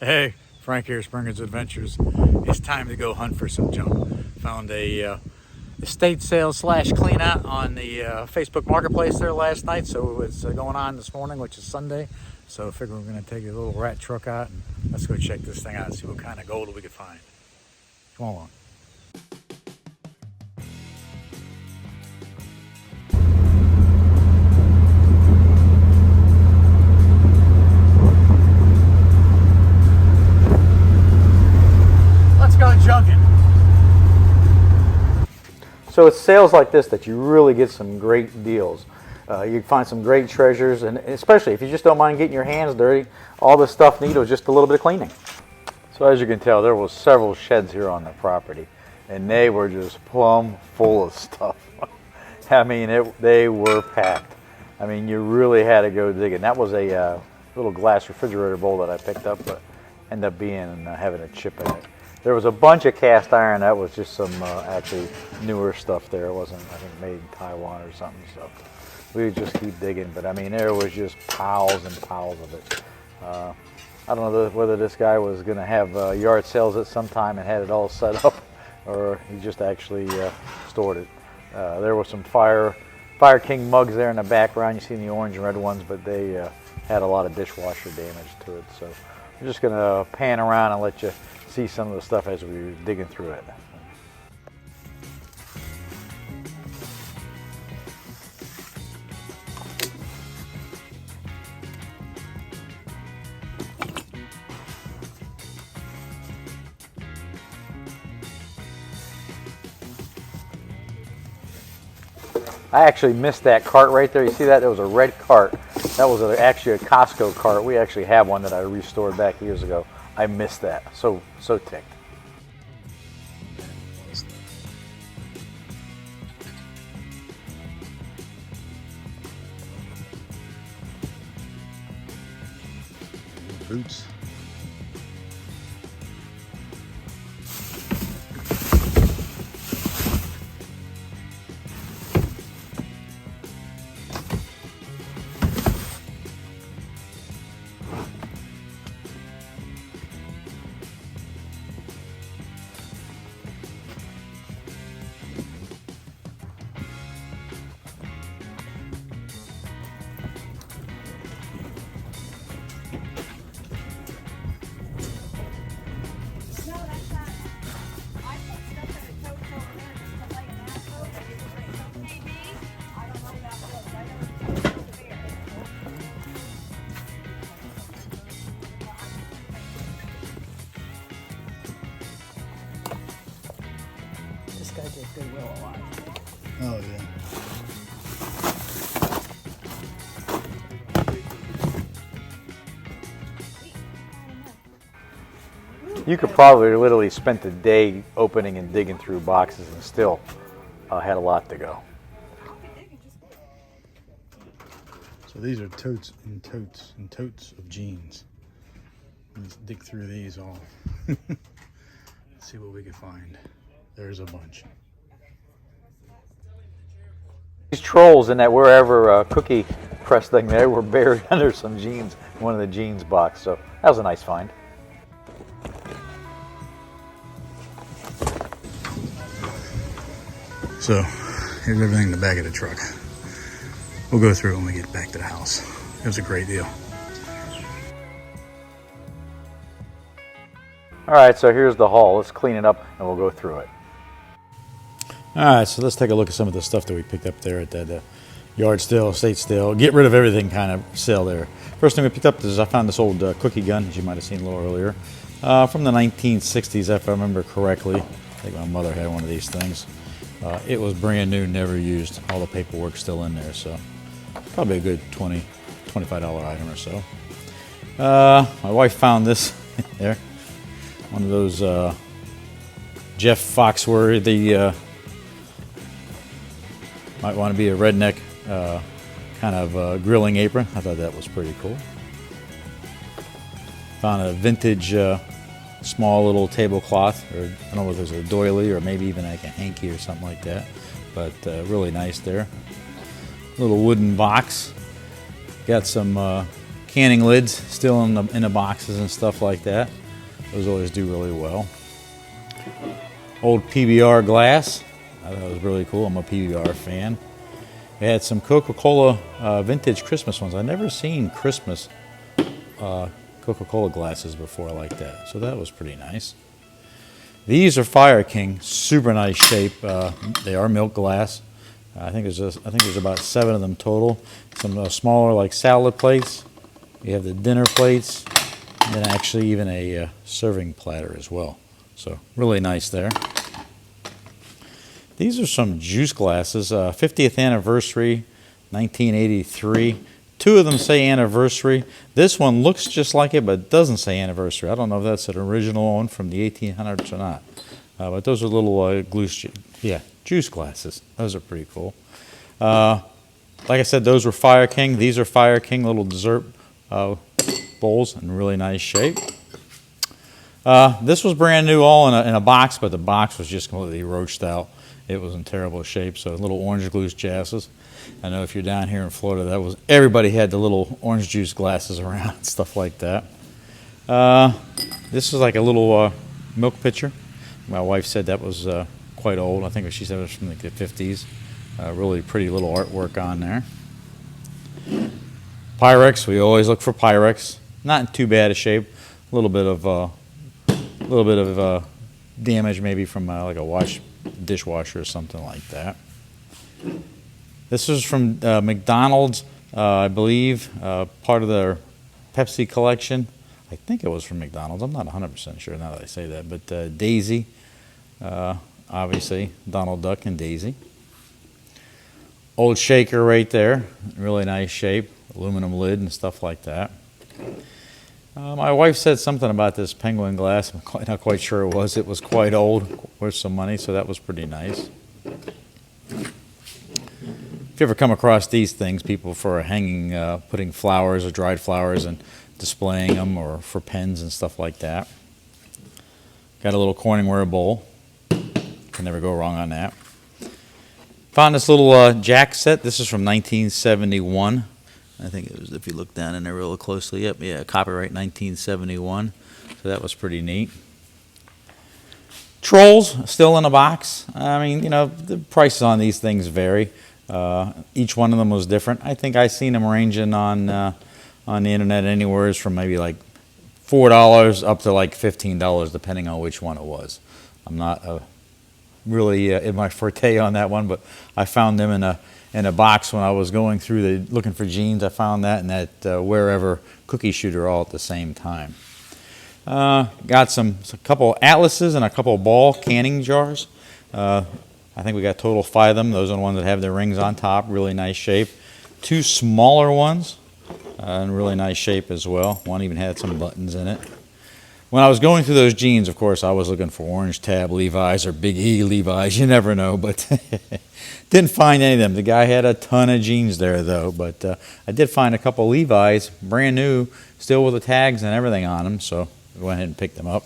Hey, Frank here, Springer's Adventures. It's time to go hunt for some junk. Found a estate sale slash clean out on the Facebook Marketplace there last night, so it's going on this morning, which is Sunday. So I figure we're going to take a little rat truck out and let's go check this thing out and see what kind of gold we can find. Come along. Let's go junking. So it's sales like this that you really get some great deals. You find some great treasures, and especially if you just don't mind getting your hands dirty, all this stuff needed was just a little bit of cleaning. So as you can tell, there was several sheds here on the property, and they were just plumb full of stuff. I mean, they were packed. I mean, you really had to go digging. That was a little glass refrigerator bowl that I picked up, but ended up being having a chip in it. There was a bunch of cast iron. That was just some actually newer stuff there. It wasn't, I think, made in Taiwan or something. So we would just keep digging. But I mean, there was just piles and piles of it. I don't know whether this guy was going to have yard sales at some time and had it all set up, or he just actually stored it. There were some Fire King mugs there in the background. You see the orange and red ones, but they had a lot of dishwasher damage to it. So I'm just going to pan around and let you see some of the stuff as we were digging through it. I actually missed that cart right there. You see that? There was a red cart. That was actually a Costco cart. We actually have one that I restored back years ago. I missed that. So ticked. Boots. This guy did Goodwill a lot. Oh, yeah. You could probably literally spent the day opening and digging through boxes and still had a lot to go. So these are totes and totes and totes of jeans. Let's dig through these all. See what we can find. There's a bunch. These trolls in that wherever cookie press thing there were buried under some jeans, one of the jeans box. So that was a nice find. So here's everything in the back of the truck. We'll go through it when we get back to the house. It was a great deal. All right, so here's the haul. Let's clean it up and we'll go through it. All right, so let's take a look at some of the stuff that we picked up there at that yard sale, estate sale. Get rid of everything kind of sale there. First thing we picked up is I found this old cookie gun, as you might have seen a little earlier, from the 1960s, if I remember correctly. I think my mother had one of these things. It was brand new, never used. All the paperwork's still in there, so probably a good $20, $25 item or so. My wife found this there. One of those Jeff Foxworthy, might want to be a redneck kind of grilling apron. I thought that was pretty cool. Found a vintage small little tablecloth, or I don't know if there's a doily or maybe even like a hanky or something like that, but really nice there. Little wooden box. Got some canning lids still in the boxes and stuff like that. Those always do really well. Old PBR glass. I thought it was really cool. I'm a PBR fan. We had some Coca-Cola vintage Christmas ones. I've never seen Christmas Coca-Cola glasses before like that, so that was pretty nice. These are Fire King, super nice shape. They are milk glass. I think there's about 7 of them total. Some smaller like salad plates. You have the dinner plates, and then actually even a serving platter as well. So really nice there. These are some juice glasses, 50th anniversary, 1983. 2 of them say anniversary. This one looks just like it, but doesn't say anniversary. I don't know if that's an original one from the 1800s or not. But those are little juice glasses. Those are pretty cool. Like I said, those were Fire King. These are Fire King little dessert bowls in really nice shape. This was brand new, all in a box, but the box was just completely roached out. It was in terrible shape. So little orange juice glasses. I know if you're down here in Florida, everybody had the little orange juice glasses around, stuff like that. This is like a little milk pitcher. My wife said that was quite old. I think she said it was from like the 50s. Really pretty little artwork on there. Pyrex, we always look for Pyrex. Not in too bad a shape. A little bit of damage maybe from like a dishwasher or something like that. This is from McDonald's, I believe, part of their Pepsi collection. I think it was from McDonald's. I'm not 100% sure now that I say that. But Daisy, obviously, Donald Duck and Daisy. Old shaker right there, really nice shape, aluminum lid and stuff like that. My wife said something about this penguin glass. I'm not quite sure it was. It was quite old, worth some money, so that was pretty nice. If you ever come across these things, people for hanging, putting flowers or dried flowers and displaying them, or for pens and stuff like that. Got a little Corningware bowl. Can never go wrong on that. Found this little jack set. This is from 1971. I think it was, if you look down in there real closely, yep, yeah, copyright 1971. So that was pretty neat. Trolls, still in a box. I mean, you know, the prices on these things vary. Each one of them was different. I think I seen them ranging on the internet anywhere from maybe like $4 up to like $15, depending on which one it was. I'm not really in my forte on that one, but I found them in a box when I was going through looking for jeans. I found that and that Wherever cookie shooter all at the same time. Got a couple atlases and a couple ball canning jars. I think we got total 5 of them. Those are the ones that have their rings on top. Really nice shape. 2 smaller ones in really nice shape as well. One even had some buttons in it. When I was going through those jeans, of course, I was looking for orange tab Levi's or Big E Levi's. You never know, but didn't find any of them. The guy had a ton of jeans there, though. But I did find a couple Levi's, brand new, still with the tags and everything on them. So I went ahead and picked them up.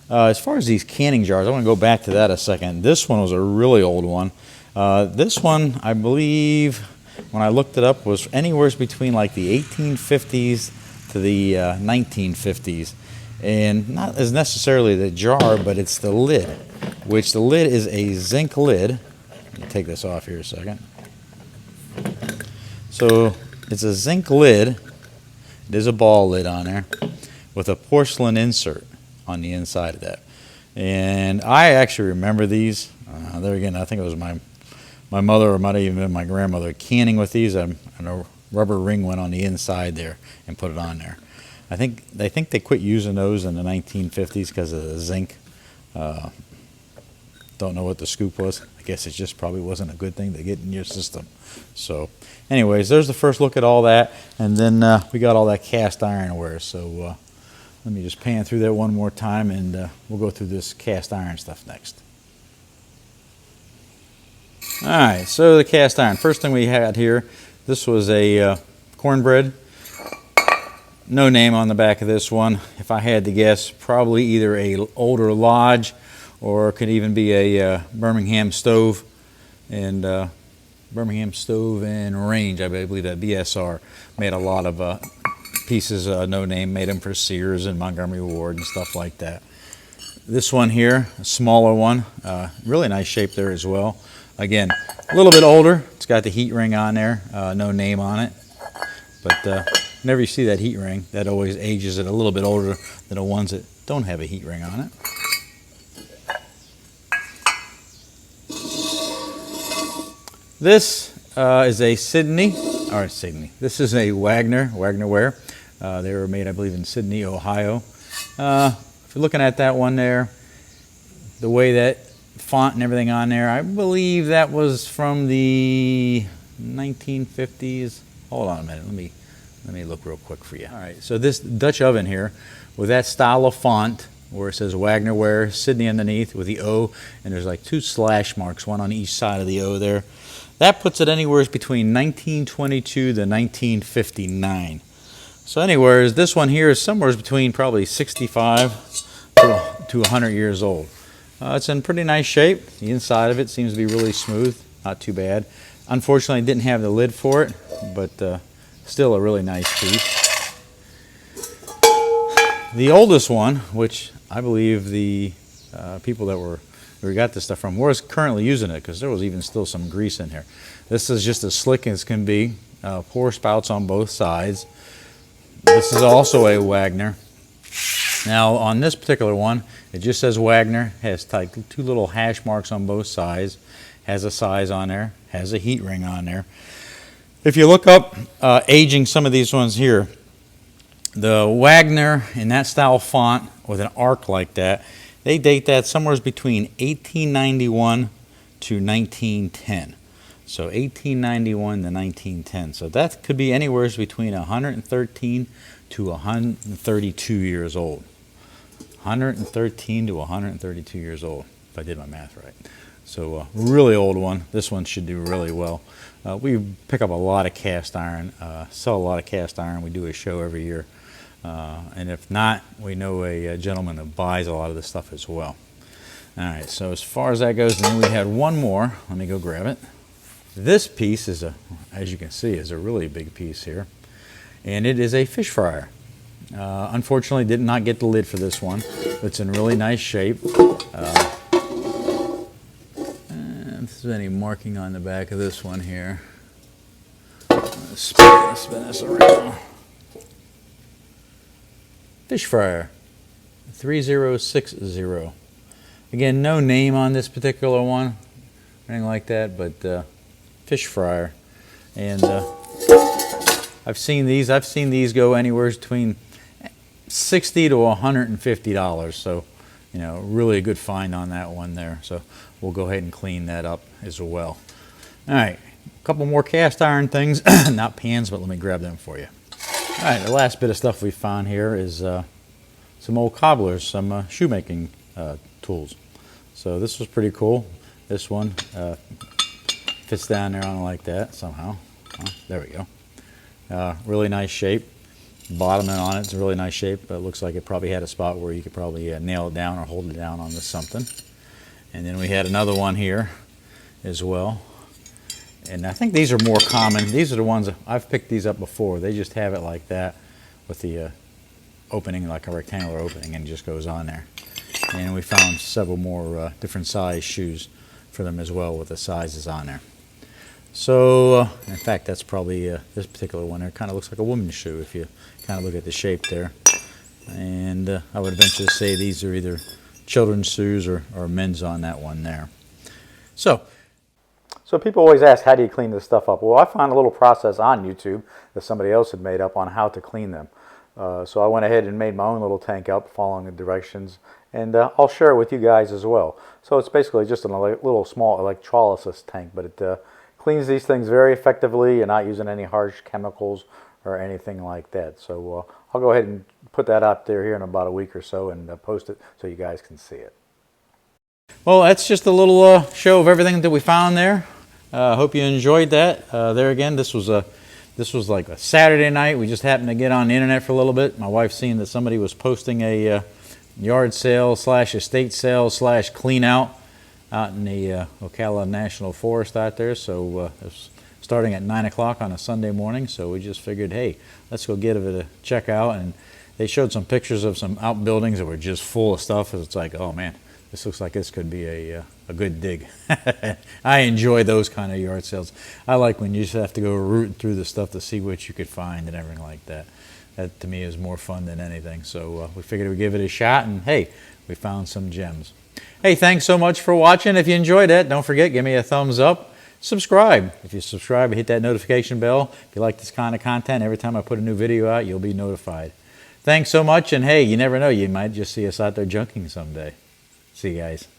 As far as these canning jars, I want to go back to that a second. This one was a really old one. This one, I believe, when I looked it up, was anywhere between like the 1850s to the 1950s. And not as necessarily the jar, but it's the lid, which the lid is a zinc lid. Let me take this off here a second. So it's a zinc lid. There's a ball lid on there with a porcelain insert on the inside of that. And I actually remember these. There again, I think it was my mother, or might have even been my grandmother, canning with these. And a rubber ring went on the inside there and put it on there. I think they quit using those in the 1950s because of the zinc. Don't know what the scoop was. I guess it just probably wasn't a good thing to get in your system. So anyways, there's the first look at all that. And then we got all that cast ironware. So let me just pan through that one more time, and we'll go through this cast iron stuff next. All right, so the cast iron. First thing we had here, this was a cornbread. No name on the back of this one. If I had to guess, probably either a older Lodge, or it could even be a Birmingham stove and range. I believe that BSR made a lot of pieces, no name, made them for Sears and Montgomery Ward and stuff like that. This one here, a smaller one, really nice shape there as well. Again, a little bit older. It's got the heat ring on there, no name on it. But whenever you see that heat ring, that always ages it a little bit older than the ones that don't have a heat ring on it. This is a This is a Wagner. They were made, I believe, in Sydney, Ohio. If you're looking at that one there, the way that font and everything on there, I believe that was from the 1950s. Hold on a minute, let me look real quick for you. All right, so this Dutch oven here, with that style of font, where it says Wagner, Sydney underneath with the O, and there's like 2 slash marks, one on each side of the O there. That puts it anywhere between 1922 to 1959. So anywhere, this one here is somewhere between probably 65 to 100 years old. It's in pretty nice shape. The inside of it seems to be really smooth, not too bad. Unfortunately, I didn't have the lid for it, but still a really nice piece. The oldest one, which I believe the people that where we got this stuff from, we're currently using it because there was even still some grease in here. This is just as slick as can be. 4 spouts on both sides. This is also a Wagner. Now on this particular one, it just says Wagner, has like 2 little hash marks on both sides, has a size on there, has a heat ring on there. If you look up aging some of these ones here, the Wagner in that style font with an arc like that, they date that somewhere between 1891 to 1910. So 1891 to 1910. So that could be anywhere between 113 to 132 years old. 113 to 132 years old, if I did my math right. So really old one. This one should do really well. We pick up a lot of cast iron, sell a lot of cast iron. We do a show every year. And if not, we know a gentleman that buys a lot of this stuff as well. All right, so as far as that goes, then we had one more. Let me go grab it. This piece is, as you can see, is a really big piece here. And it is a fish fryer. Unfortunately, did not get the lid for this one. It's in really nice shape. And if there's any marking on the back of this one here. Let's spin this around. Fish fryer, 3060. Again, no name on this particular one, anything like that, but fish fryer. And I've seen these go anywhere between $60 to $150. So, you know, really a good find on that one there. So we'll go ahead and clean that up as well. All right, a couple more cast iron things, not pans, but let me grab them for you. All right, the last bit of stuff we found here is some old cobblers, some shoemaking tools. So this was pretty cool. This one fits down there on like that somehow. There we go. Really nice shape. Bottom on it's a really nice shape, but it looks like it probably had a spot where you could probably nail it down or hold it down on this something. And then we had another one here as well. And I think these are more common. These are the ones, I've picked these up before. They just have it like that with the opening, like a rectangular opening, and it just goes on there. And we found several more different size shoes for them as well with the sizes on there. So, in fact, that's probably this particular one there. Kind of looks like a woman's shoe if you kind of look at the shape there. And I would venture to say these are either children's shoes or men's on that one there. So people always ask, how do you clean this stuff up? Well, I found a little process on YouTube that somebody else had made up on how to clean them. So I went ahead and made my own little tank up following the directions, and I'll share it with you guys as well. So it's basically just a little small electrolysis tank, but it cleans these things very effectively. You're not using any harsh chemicals or anything like that. So I'll go ahead and put that out there here in about a week or so and post it so you guys can see it. Well, that's just a little show of everything that we found there. Hope you enjoyed that. There again, this was like a Saturday night. We just happened to get on the internet for a little bit. My wife seen that somebody was posting a yard sale / estate sale / clean out in the Ocala National Forest out there. So I was starting at 9 o'clock on a Sunday morning. So we just figured, hey, let's go give it a check out. And they showed some pictures of some outbuildings that were just full of stuff. It's like, oh man, this looks like this could be a good dig. I enjoy those kind of yard sales. I like when you just have to go rooting through the stuff to see what you could find and everything like that. That to me is more fun than anything. So we figured we'd give it a shot, and hey, we found some gems. Hey, thanks so much for watching. If you enjoyed it, don't forget, give me a thumbs up. Subscribe. If you subscribe, hit that notification bell. If you like this kind of content, every time I put a new video out, you'll be notified. Thanks so much, and hey, you never know, you might just see us out there junking someday. See you guys.